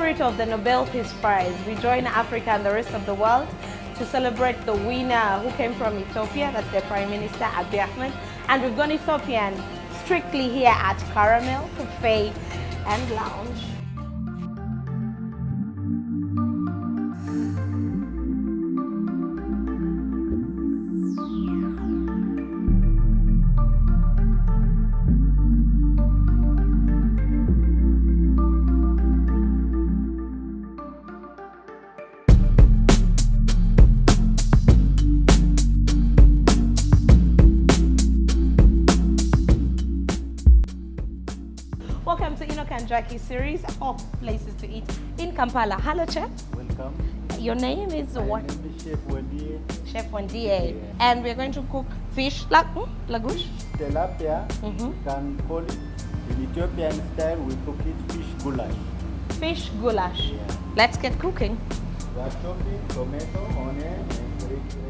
spirit of the Nobel Peace Prize, we join Africa and the rest of the world to celebrate the winner who came from Ethiopia, that's their Prime Minister Abiy Ahmed. And we've gone Ethiopian strictly here at Caramel Café and Lounge. Welcome to Enoch and Jackie series of places to eat in Kampala. Hello, Chef. Welcome. Your name is what? My name is Chef Wendy. Chef Wendy. And we're going to cook fish lagush. Tilapia, can call it. In Ethiopian style, we cook it fish goulash. Fish goulash. Yeah. Let's get cooking. We are chopping tomato, onion, and red pepper.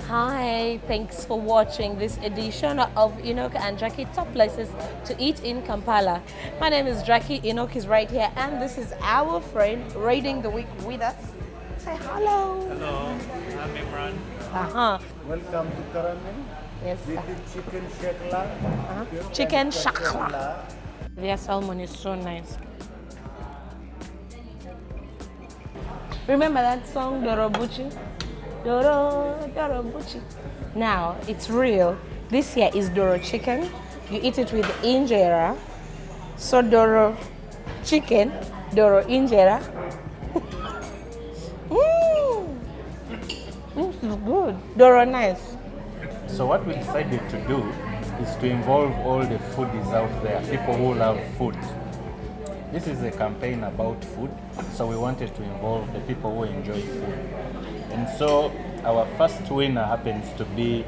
Hi, thanks for watching this edition of Enoch and Jackie Top Places to Eat in Kampala. My name is Jackie, Enoch is right here, and this is our friend raiding the week with us. Say hello. Hello, I'm Imran. Welcome to Caramel. Yes. This is chicken shakla. Chicken shakla. Their salmon is so nice. Remember that song, Dorobuchi? Doro Buchi. Now, it's real. This here is Doro chicken. You eat it with IInjera. So Doro chicken, Doro IInjera. This is good. Doro nice. So what we decided to do is to involve all the foodies out there, people who love food. This is a campaign about food, so we wanted to involve the people who enjoy food. And so our first winner happens to be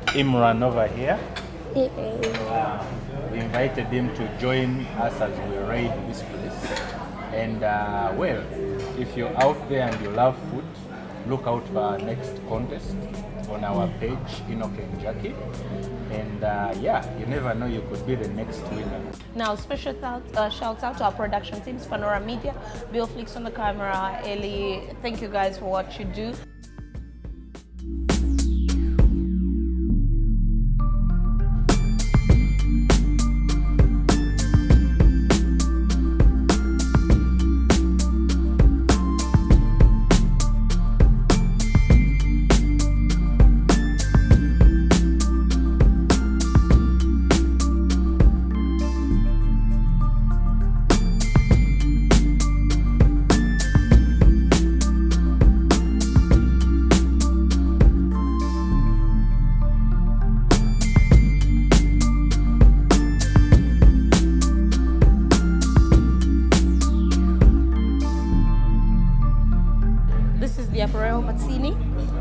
Imran over here. We invited him to join us as we raid this place. And well, if you're out there and you love food, look out for our next contest on our page, Enoch and Jackie. And yeah, you never know, you could be the next winner. Now, special shout out to our production teams, Panora Media, Bill Flicks on the camera, Ellie. Thank you guys for what you do.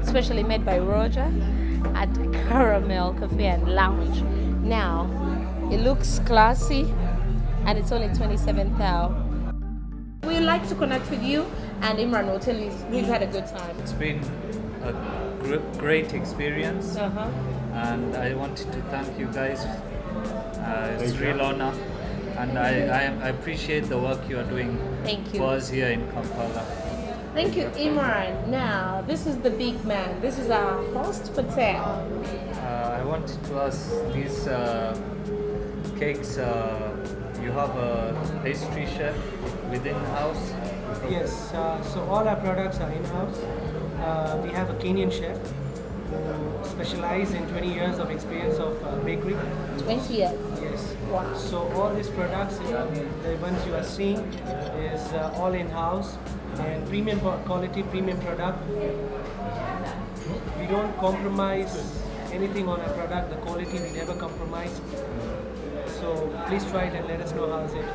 Specially made by Roger at Caramel Café and Lounge. Now, it looks classy and it's only 27,000. We'd like to connect with you, and Imran will tell you we've had a good time. It's been a great experience, and I wanted to thank you guys. It's a real honor, and I appreciate the work you are doing Thank you. for us here in Kampala. Thank you, Imran. Now, this is the big man. This is our host, Patel. I wanted to ask these cakes, you have a pastry chef within the house? Yes, so all our products are in-house. We have a Kenyan chef who specializes in 20 years of experience of bakery. 20 years. Yes. Wow. So all these products, the ones you are seeing, is all in-house and premium quality, premium product. don't compromise anything on our product. The quality we never compromise. So please try it and let us know how is it.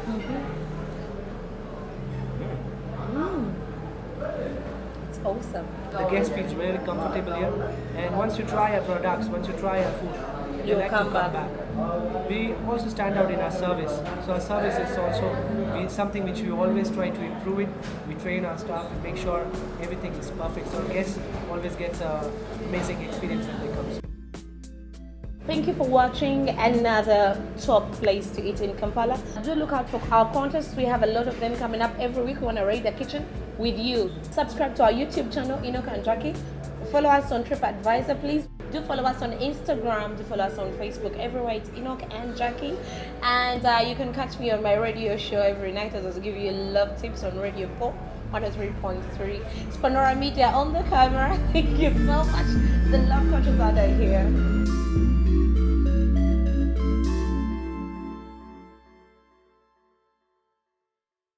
It's awesome. The guest feels very comfortable here, and once you try our products, once you try our food, You'll like come to come back. back. We also stand out in our service. So our service is also something which we always try to improve it. We train our staff and make sure everything is perfect. So guests always gets an amazing experience when they come. Thank you for watching another top place to eat in Kampala. Do look out for our contests. We have a lot of them coming up every week. We want to raid the kitchen with you. Subscribe to our YouTube channel, Enoch and Jackie. Follow us on TripAdvisor, please. Do follow us on Instagram. Do follow us on Facebook. Everywhere it's Enoch and Jackie. And you can catch me on my radio show every night as I give you love tips on Radio 4. 103.3. It's Panora Media on the camera. Thank you so much. The love coaches out there here.